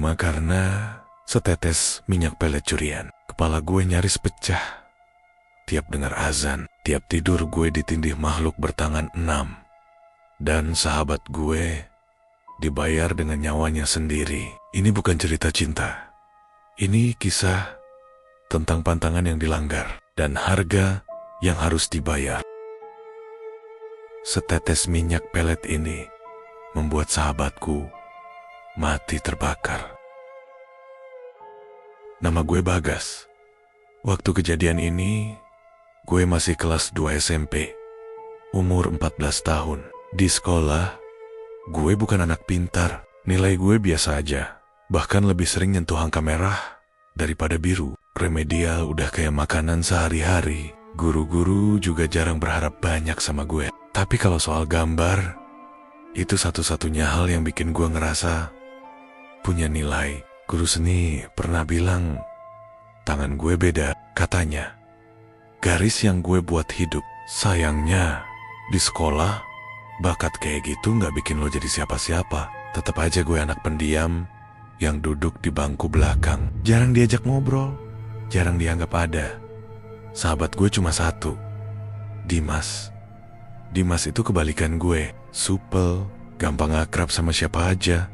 cuma karena setetes minyak pelet curian. Kepala gue nyaris pecah. Tiap dengar azan, tiap tidur gue ditindih makhluk bertangan 6. Dan sahabat gue dibayar dengan nyawanya sendiri. Ini bukan cerita cinta. Ini kisah tentang pantangan yang dilanggar dan harga yang harus dibayar. Setetes minyak pelet ini membuat sahabatku mati terbakar. Nama gue Bagas. Waktu kejadian ini, gue masih kelas 2 SMP, umur 14 tahun. Di sekolah, gue bukan anak pintar. Nilai gue biasa aja, bahkan lebih sering nyentuh angka merah daripada biru. Remedial udah kayak makanan sehari-hari. Guru-guru juga jarang berharap banyak sama gue. Tapi kalau soal gambar, itu satu-satunya hal yang bikin gue ngerasa punya nilai. Guru seni pernah bilang, tangan gue beda, katanya. Garis yang gue buat hidup. Sayangnya, di sekolah, bakat kayak gitu gak bikin lo jadi siapa-siapa. Tetap aja gue anak pendiam yang duduk di bangku belakang. Jarang diajak ngobrol, jarang dianggap ada. Sahabat gue cuma satu, Dimas. Dimas itu kebalikan gue, supel, gampang akrab sama siapa aja.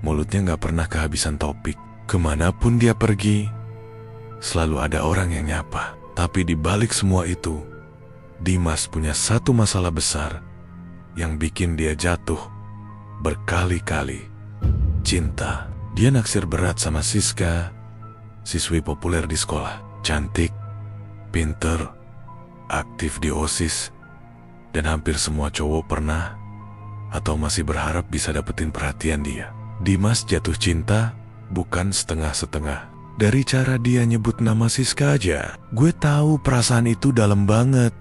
Mulutnya gak pernah kehabisan topik. Kemanapun dia pergi, selalu ada orang yang nyapa. Tapi di balik semua itu, Dimas punya satu masalah besar yang bikin dia jatuh berkali-kali. Cinta. Dia naksir berat sama Siska, siswi populer di sekolah. Cantik, pinter, aktif di OSIS, dan hampir semua cowok pernah atau masih berharap bisa dapetin perhatian dia. Dimas jatuh cinta bukan setengah-setengah. Dari cara dia nyebut nama Siska aja, gue tahu perasaan itu dalam banget.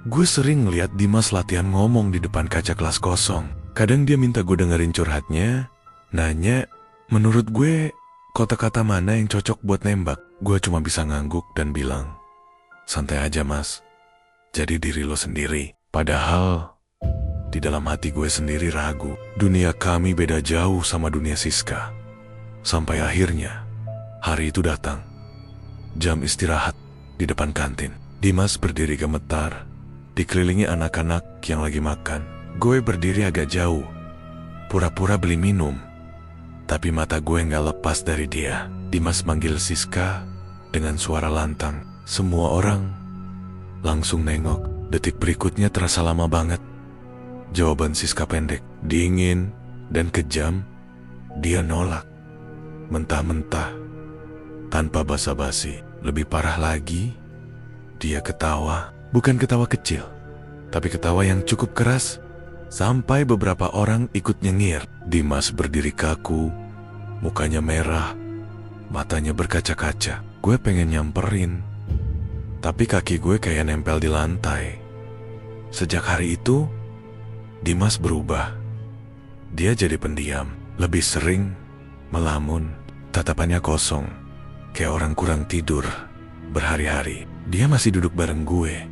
Gue sering lihat Dimas latihan ngomong di depan kaca kelas kosong. Kadang dia minta gue dengerin curhatnya, nanya, menurut gue kata-kata mana yang cocok buat nembak. Gue cuma bisa ngangguk dan bilang, santai aja mas, jadi diri lo sendiri. Padahal di dalam hati gue sendiri ragu. Dunia kami beda jauh sama dunia Siska. Sampai akhirnya, hari itu datang. Jam istirahat di depan kantin. Dimas berdiri gemetar, dikelilingi anak-anak yang lagi makan. Gue berdiri agak jauh, pura-pura beli minum. Tapi mata gue gak lepas dari dia. Dimas manggil Siska dengan suara lantang. Semua orang langsung nengok. Detik berikutnya terasa lama banget. Jawaban Siska pendek, dingin, dan kejam. Dia nolak, mentah-mentah, tanpa basa-basi. Lebih parah lagi, dia ketawa. Bukan ketawa kecil, tapi ketawa yang cukup keras, sampai beberapa orang ikut nyengir. Dimas berdiri kaku, mukanya merah, matanya berkaca-kaca. Gue pengen nyamperin, tapi kaki gue kayak nempel di lantai. Sejak hari itu, Dimas berubah. Dia jadi pendiam, lebih sering melamun, tatapannya kosong, kayak orang kurang tidur berhari-hari. Dia masih duduk bareng gue,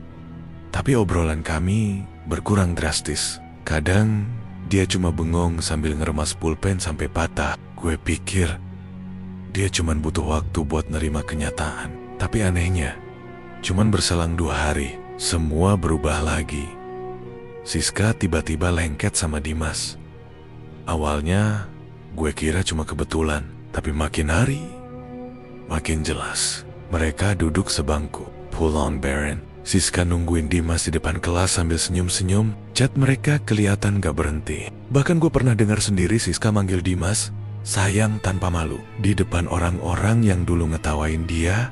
tapi obrolan kami berkurang drastis. Kadang dia cuma bengong sambil ngeremas pulpen sampai patah. Gue pikir dia cuma butuh waktu buat nerima kenyataan. Tapi anehnya, cuman berselang 2 hari, semua berubah lagi. Siska tiba-tiba lengket sama Dimas. Awalnya gue kira cuma kebetulan, tapi makin hari makin jelas. Mereka duduk sebangku, pull on Baron. Siska nungguin Dimas di depan kelas sambil senyum-senyum. Chat mereka kelihatan gak berhenti. Bahkan gue pernah dengar sendiri Siska manggil Dimas sayang tanpa malu. Di depan orang-orang yang dulu ngetawain dia,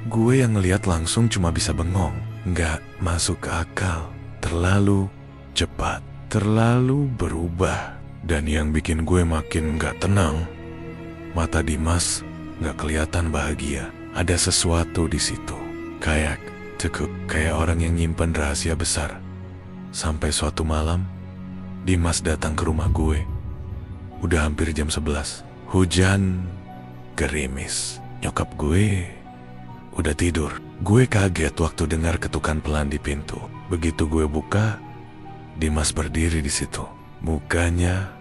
gue yang ngeliat langsung cuma bisa bengong. Gak masuk ke akal. Terlalu cepat, terlalu berubah. Dan yang bikin gue makin gak tenang, mata Dimas gak kelihatan bahagia. Ada sesuatu di situ, kayak tekuk, kayak orang yang nyimpen rahasia besar. Sampai suatu malam, Dimas datang ke rumah gue. Udah hampir jam 11. Hujan gerimis. Nyokap gue udah tidur. Gue kaget waktu dengar ketukan pelan di pintu. Begitu gue buka, Dimas berdiri di situ. Mukanya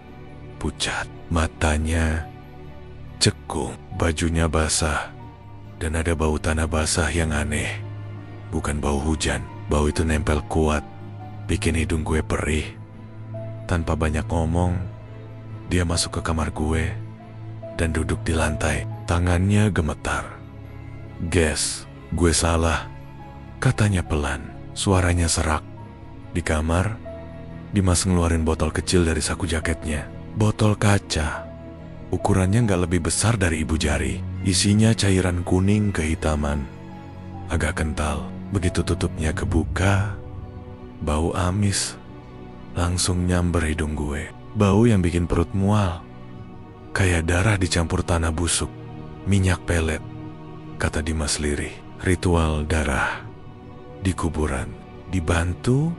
pucat, matanya cekung, bajunya basah, dan ada bau tanah basah yang aneh. Bukan bau hujan, bau itu nempel kuat, bikin hidung gue perih. Tanpa banyak ngomong, dia masuk ke kamar gue dan duduk di lantai. Tangannya gemetar. "Guess, gue salah," katanya pelan, suaranya serak. Di kamar, Dimas ngeluarin botol kecil dari saku jaketnya. Botol kaca. Ukurannya nggak lebih besar dari ibu jari. Isinya cairan kuning kehitaman. Agak kental. Begitu tutupnya kebuka, bau amis langsung nyamber hidung gue. Bau yang bikin perut mual. Kayak darah dicampur tanah busuk. Minyak pelet, kata Dimas lirih. Ritual darah di kuburan. Dibantu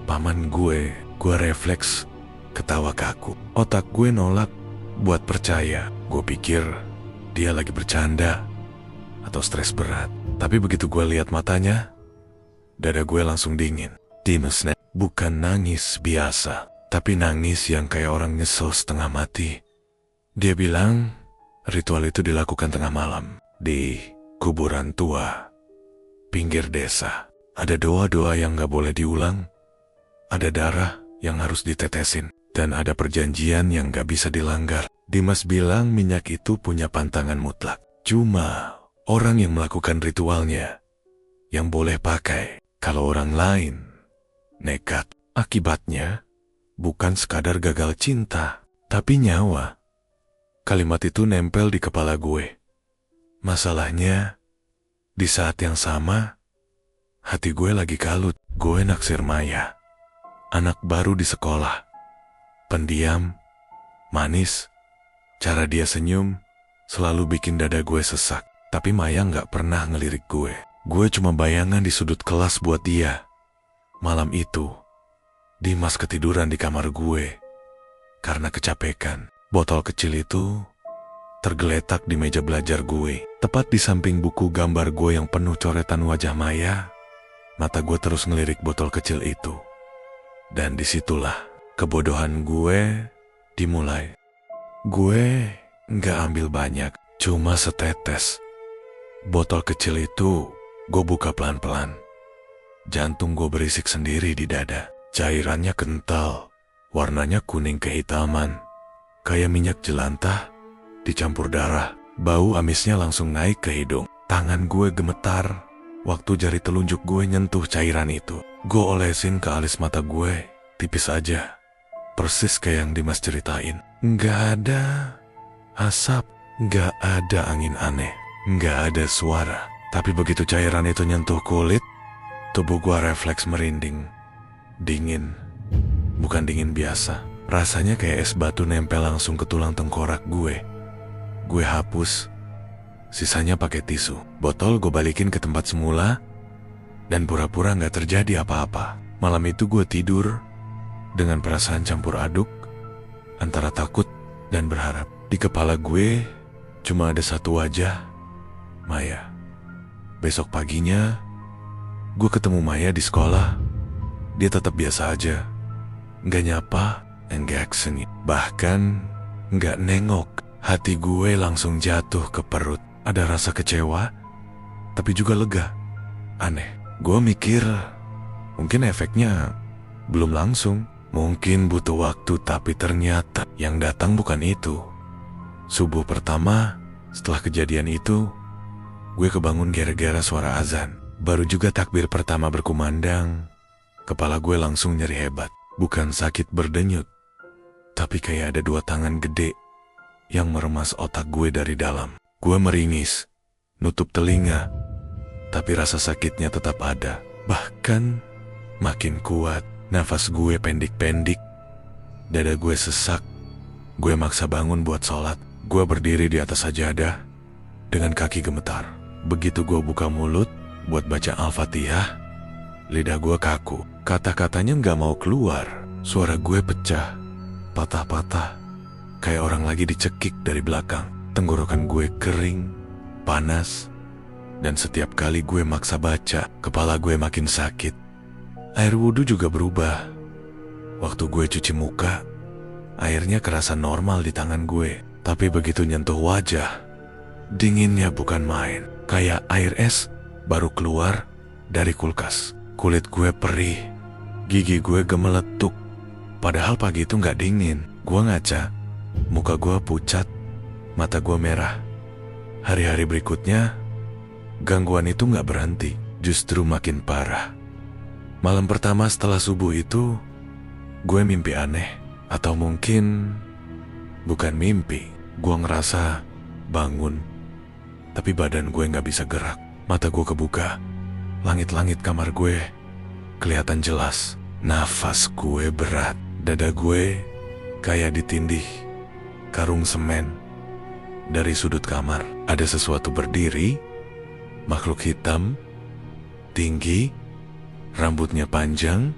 paman gue refleks ketawa kaku. Otak gue nolak buat percaya. Gue pikir dia lagi bercanda atau stres berat. Tapi begitu gue lihat matanya, dada gue langsung dingin. Dimas bukan nangis biasa, tapi nangis yang kayak orang nyesel setengah mati. Dia bilang ritual itu dilakukan tengah malam di kuburan tua pinggir desa. Ada doa-doa yang gak boleh diulang, ada darah yang harus ditetesin, dan ada perjanjian yang gak bisa dilanggar. Dimas bilang minyak itu punya pantangan mutlak. Cuma orang yang melakukan ritualnya yang boleh pakai. Kalau orang lain nekat, akibatnya bukan sekadar gagal cinta, tapi nyawa. Kalimat itu nempel di kepala gue. Masalahnya, di saat yang sama, hati gue lagi kalut. Gue naksir Maya, anak baru di sekolah. Pendiam, manis, cara dia senyum selalu bikin dada gue sesak. Tapi Maya gak pernah ngelirik gue. Gue cuma bayangan di sudut kelas buat dia. Malam itu, Dimas ketiduran di kamar gue karena kecapekan. Botol kecil itu tergeletak di meja belajar gue, tepat di samping buku gambar gue yang penuh coretan wajah Maya. Mata gue terus ngelirik botol kecil itu. Dan disitulah kebodohan gue dimulai. Gue nggak ambil banyak, cuma setetes. Botol kecil itu gue buka pelan-pelan. Jantung gue berisik sendiri di dada. Cairannya kental, warnanya kuning kehitaman. Kayak minyak jelantah dicampur darah. Bau amisnya langsung naik ke hidung. Tangan gue gemetar waktu jari telunjuk gue nyentuh cairan itu. Gue olesin ke alis mata gue, tipis aja. Persis kayak yang Dimas ceritain. Nggak ada asap, nggak ada angin aneh, nggak ada suara. Tapi begitu cairan itu nyentuh kulit, tubuh gue refleks merinding. Dingin, bukan dingin biasa. Rasanya kayak es batu nempel langsung ke tulang tengkorak gue. Gue hapus, sisanya pakai tisu. Botol gue balikin ke tempat semula, dan pura-pura gak terjadi apa-apa. Malam itu gue tidur dengan perasaan campur aduk antara takut dan berharap. Di kepala gue cuma ada satu wajah, Maya. Besok paginya, gue ketemu Maya di sekolah. Dia tetap biasa aja, gak nyapa, enggak senyum, bahkan nggak nengok. Hati gue langsung jatuh ke perut. Ada rasa kecewa, tapi juga lega. Aneh. Gue mikir, mungkin efeknya belum langsung. Mungkin butuh waktu, tapi ternyata yang datang bukan itu. Subuh pertama, setelah kejadian itu, gue kebangun gara-gara suara azan. Baru juga takbir pertama berkumandang, kepala gue langsung nyeri hebat. Bukan sakit berdenyut, tapi kayak ada dua tangan gede yang meremas otak gue dari dalam. Gue meringis, nutup telinga, tapi rasa sakitnya tetap ada. Bahkan makin kuat. Nafas gue pendek-pendek, dada gue sesak. Gue maksa bangun buat sholat. Gue berdiri di atas sajadah dengan kaki gemetar. Begitu gue buka mulut buat baca Al-Fatihah, lidah gue kaku. Kata-katanya gak mau keluar. Suara gue pecah, patah-patah, kayak orang lagi dicekik dari belakang. Tenggorokan gue kering, panas, dan setiap kali gue maksa baca, kepala gue makin sakit. Air wudhu juga berubah. Waktu gue cuci muka, airnya kerasa normal di tangan gue. Tapi begitu nyentuh wajah, dinginnya bukan main. Kayak air es baru keluar dari kulkas. Kulit gue perih, gigi gue gemeletuk. Padahal pagi itu gak dingin. Gue ngaca, muka gue pucat, mata gue merah. Hari-hari berikutnya, gangguan itu gak berhenti, justru makin parah. Malam pertama setelah subuh itu, gue mimpi aneh. Atau mungkin bukan mimpi. Gue ngerasa bangun, tapi badan gue gak bisa gerak. Mata gue kebuka, langit-langit kamar gue kelihatan jelas. Nafas gue berat, dada gue kayak ditindih karung semen. Dari sudut kamar ada sesuatu berdiri, makhluk hitam, tinggi, rambutnya panjang,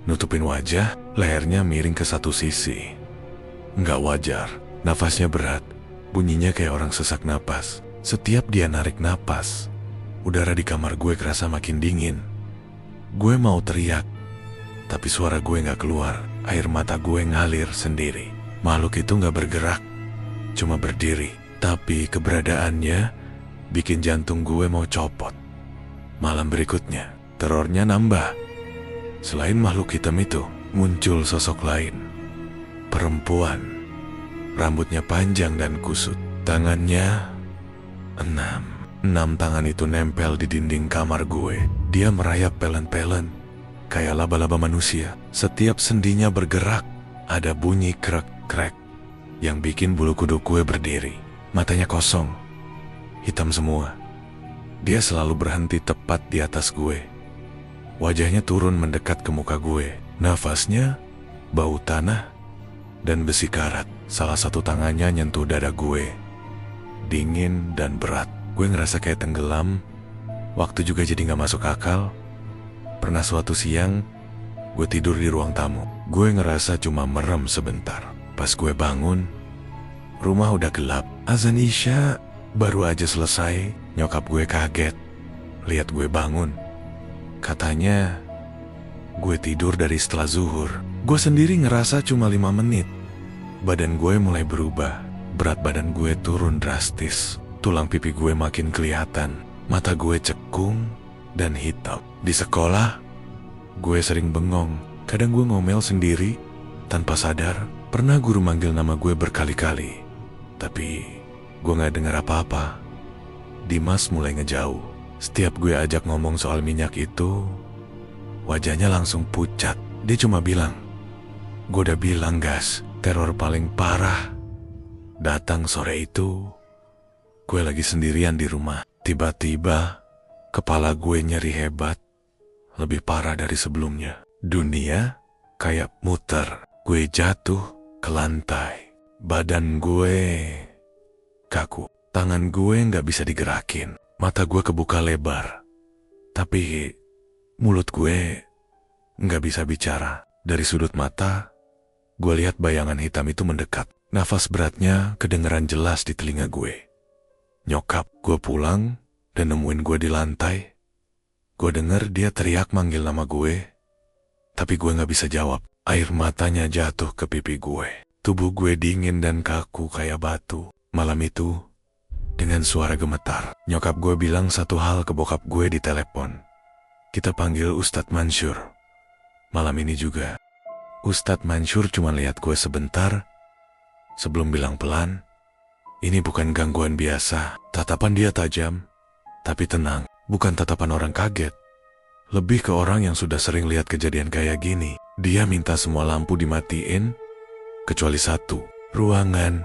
nutupin wajah, lehernya miring ke satu sisi. Nggak wajar, nafasnya berat, bunyinya kayak orang sesak napas. Setiap dia narik napas, udara di kamar gue kerasa makin dingin. Gue mau teriak, tapi suara gue nggak keluar. Air mata gue ngalir sendiri. Makhluk itu nggak bergerak, cuma berdiri. Tapi keberadaannya bikin jantung gue mau copot. Malam berikutnya, terornya nambah. Selain makhluk hitam itu, muncul sosok lain. Perempuan, rambutnya panjang dan kusut. Tangannya 6 tangan itu nempel di dinding kamar gue. Dia merayap pelen-pelen, kayak laba-laba manusia. Setiap sendinya bergerak, ada bunyi krek-krek yang bikin bulu kuduk gue berdiri. Matanya kosong, hitam semua. Dia selalu berhenti tepat di atas gue. Wajahnya turun mendekat ke muka gue. Nafasnya bau tanah dan besi karat. Salah satu tangannya nyentuh dada gue. Dingin dan berat. Gue ngerasa kayak tenggelam. Waktu juga jadi gak masuk akal. Pernah suatu siang, gue tidur di ruang tamu. Gue ngerasa cuma merem sebentar. Pas gue bangun, rumah udah gelap. Azan Isya baru aja selesai. Nyokap gue kaget lihat gue bangun. Katanya gue tidur dari setelah zuhur. Gue sendiri ngerasa cuma 5 menit. Badan gue mulai berubah. Berat badan gue turun drastis. Tulang pipi gue makin kelihatan. Mata gue cekung dan hitam. Di sekolah, gue sering bengong. Kadang gue ngomel sendiri tanpa sadar. Pernah guru manggil nama gue berkali-kali, tapi gue gak dengar apa-apa. Dimas mulai ngejauh. Setiap gue ajak ngomong soal minyak itu, wajahnya langsung pucat. Dia cuma bilang, gue udah bilang gas, teror paling parah datang sore itu. Gue lagi sendirian di rumah. Tiba-tiba kepala gue nyeri hebat, lebih parah dari sebelumnya. Dunia kayak muter. Gue jatuh ke lantai. Badan gue kaku. Tangan gue gak bisa digerakin. Mata gue kebuka lebar. Tapi mulut gue gak bisa bicara. Dari sudut mata, gue lihat bayangan hitam itu mendekat. Nafas beratnya kedengeran jelas di telinga gue. Nyokap gue pulang dan nemuin gue di lantai. Gue denger dia teriak manggil nama gue. Tapi gue gak bisa jawab. Air matanya jatuh ke pipi gue. Tubuh gue dingin dan kaku kayak batu. Malam itu, dengan suara gemetar, nyokap gue bilang satu hal ke bokap gue di telepon. Kita panggil Ustadz Mansur. Malam ini juga, Ustadz Mansur cuma lihat gue sebentar, sebelum bilang pelan, ini bukan gangguan biasa. Tatapan dia tajam, tapi tenang. Bukan tatapan orang kaget. Lebih ke orang yang sudah sering lihat kejadian kayak gini. Dia minta semua lampu dimatiin, kecuali satu. Ruangan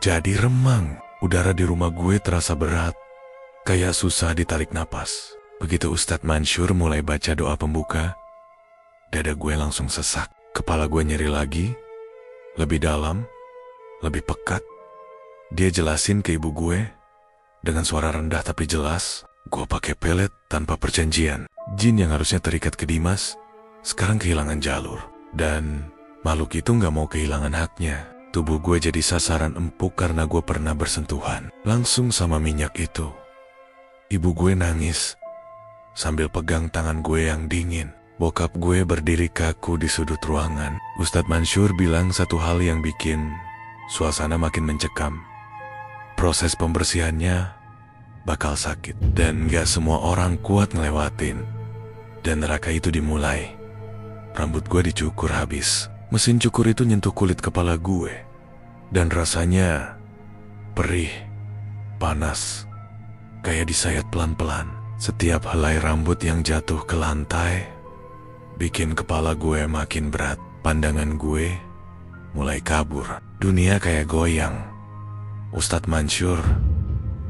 jadi remang. Udara di rumah gue terasa berat, kayak susah ditarik napas. Begitu Ustadz Mansur mulai baca doa pembuka, dada gue langsung sesak. Kepala gue nyeri lagi, lebih dalam, lebih pekat. Dia jelasin ke ibu gue, dengan suara rendah tapi jelas, gue pakai pelet tanpa perjanjian. Jin yang harusnya terikat ke Dimas, sekarang kehilangan jalur. Dan makhluk itu gak mau kehilangan haknya. Tubuh gue jadi sasaran empuk karena gue pernah bersentuhan langsung sama minyak itu. Ibu gue nangis sambil pegang tangan gue yang dingin. Bokap gue berdiri kaku di sudut ruangan. Ustadz Mansur bilang satu hal yang bikin suasana makin mencekam. Proses pembersihannya bakal sakit dan gak semua orang kuat ngelewatin. Dan neraka itu dimulai. Rambut gue dicukur habis. Mesin cukur itu nyentuh kulit kepala gue. Dan rasanya perih, panas, kayak disayat pelan-pelan. Setiap helai rambut yang jatuh ke lantai bikin kepala gue makin berat. Pandangan gue mulai kabur. Dunia kayak goyang. Ustadz Mansur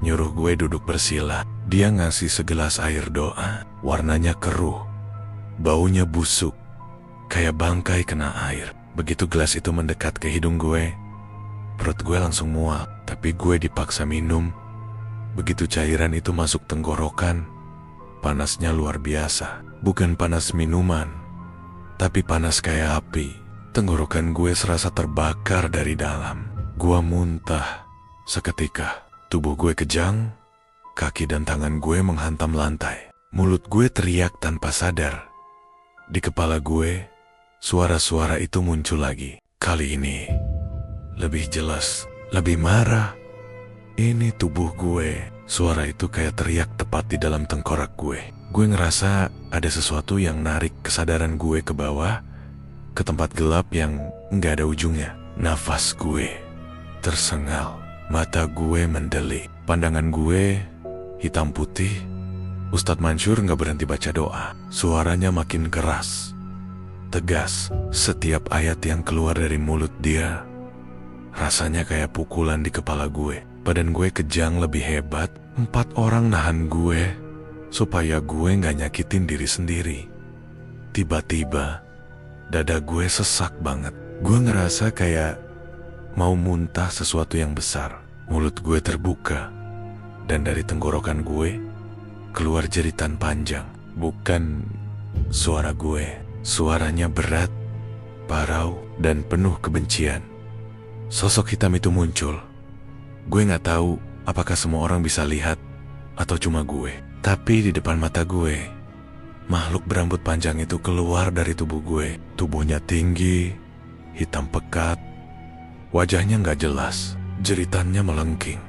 nyuruh gue duduk bersila. Dia ngasih segelas air doa. Warnanya keruh, baunya busuk, kayak bangkai kena air. Begitu gelas itu mendekat ke hidung gue, perut gue langsung mual. Tapi gue dipaksa minum. Begitu cairan itu masuk tenggorokan, panasnya luar biasa. Bukan panas minuman, tapi panas kayak api. Tenggorokan gue serasa terbakar dari dalam. Gue muntah. Seketika, tubuh gue kejang, kaki dan tangan gue menghantam lantai. Mulut gue teriak tanpa sadar. Di kepala gue, suara-suara itu muncul lagi. Kali ini, lebih jelas, lebih marah. Ini tubuh gue. Suara itu kayak teriak tepat di dalam tengkorak gue. Gue ngerasa ada sesuatu yang narik kesadaran gue ke bawah, ke tempat gelap yang nggak ada ujungnya. Nafas gue tersengal. Mata gue mendelik. Pandangan gue hitam putih. Ustadz Mansur gak berhenti baca doa. Suaranya makin keras, tegas. Setiap ayat yang keluar dari mulut dia rasanya kayak pukulan di kepala gue. Badan gue kejang lebih hebat. 4 orang nahan gue supaya gue gak nyakitin diri sendiri. Tiba-tiba dada gue sesak banget. Gue ngerasa kayak mau muntah sesuatu yang besar. Mulut gue terbuka dan dari tenggorokan gue keluar jeritan panjang. Bukan suara gue. Suaranya berat, parau, dan penuh kebencian. Sosok hitam itu muncul. Gue gak tahu apakah semua orang bisa lihat atau cuma gue. Tapi di depan mata gue, makhluk berambut panjang itu keluar dari tubuh gue. Tubuhnya tinggi, hitam pekat. Wajahnya gak jelas. Jeritannya melengking,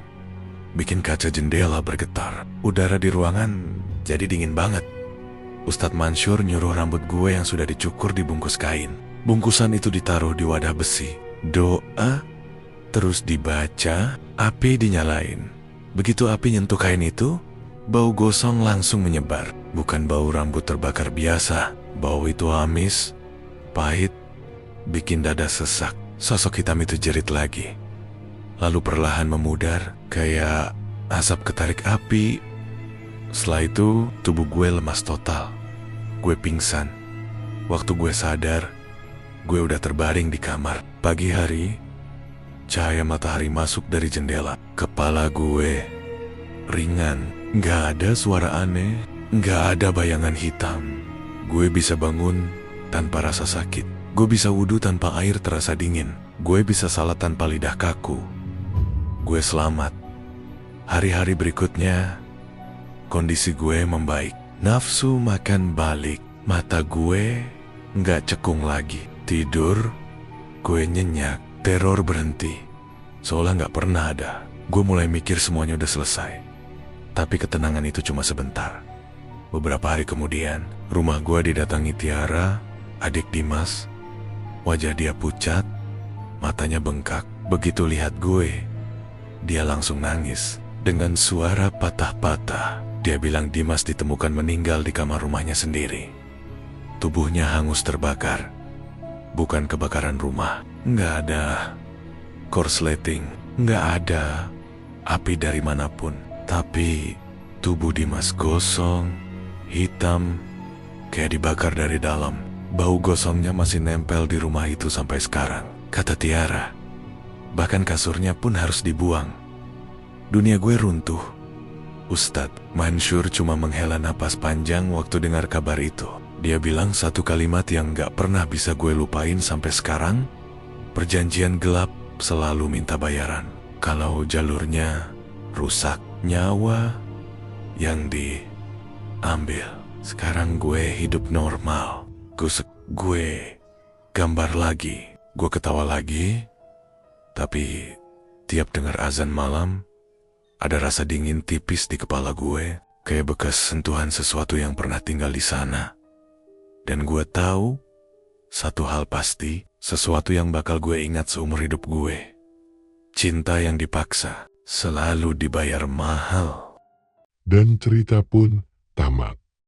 bikin kaca jendela bergetar. Udara di ruangan jadi dingin banget. Ustadz Mansur nyuruh rambut gue yang sudah dicukur dibungkus kain. Bungkusan itu ditaruh di wadah besi. Doa terus dibaca, api dinyalain. Begitu api nyentuh kain itu, bau gosong langsung menyebar. Bukan bau rambut terbakar biasa. Bau itu amis, pahit, bikin dada sesak. Sosok hitam itu jerit lagi, lalu perlahan memudar kayak asap ketarik api. Setelah itu, tubuh gue lemas total. Gue pingsan. Waktu gue sadar, gue udah terbaring di kamar. Pagi hari, cahaya matahari masuk dari jendela. Kepala gue ringan. Gak ada suara aneh, gak ada bayangan hitam. Gue bisa bangun tanpa rasa sakit. Gue bisa wudhu tanpa air terasa dingin. Gue bisa salat tanpa lidah kaku. Gue selamat. Hari-hari berikutnya, kondisi gue membaik. Nafsu makan balik. Mata gue nggak cekung lagi. Tidur, gue nyenyak. Teror berhenti. Seolah nggak pernah ada. Gue mulai mikir semuanya udah selesai. Tapi ketenangan itu cuma sebentar. Beberapa hari kemudian, rumah gue didatangi Tiara, adik Dimas. Wajah dia pucat, matanya bengkak. Begitu lihat gue, dia langsung nangis. Dengan suara patah-patah, dia bilang Dimas ditemukan meninggal di kamar rumahnya sendiri. Tubuhnya hangus terbakar. Bukan kebakaran rumah. Nggak ada korsleting. Nggak ada api dari manapun. Tapi tubuh Dimas gosong, hitam, kayak dibakar dari dalam. Bau gosongnya masih nempel di rumah itu sampai sekarang. Kata Tiara, bahkan kasurnya pun harus dibuang. Dunia gue runtuh. Ustadz Mansur cuma menghela napas panjang waktu dengar kabar itu. Dia bilang satu kalimat yang gak pernah bisa gue lupain sampai sekarang. Perjanjian gelap selalu minta bayaran. Kalau jalurnya rusak, nyawa yang diambil. Sekarang gue hidup normal. Gue gambar lagi. Gue ketawa lagi. Tapi tiap dengar azan malam, ada rasa dingin tipis di kepala gue, kayak bekas sentuhan sesuatu yang pernah tinggal di sana. Dan gue tahu, satu hal pasti, sesuatu yang bakal gue ingat seumur hidup gue. Cinta yang dipaksa selalu dibayar mahal. Dan cerita pun tamat.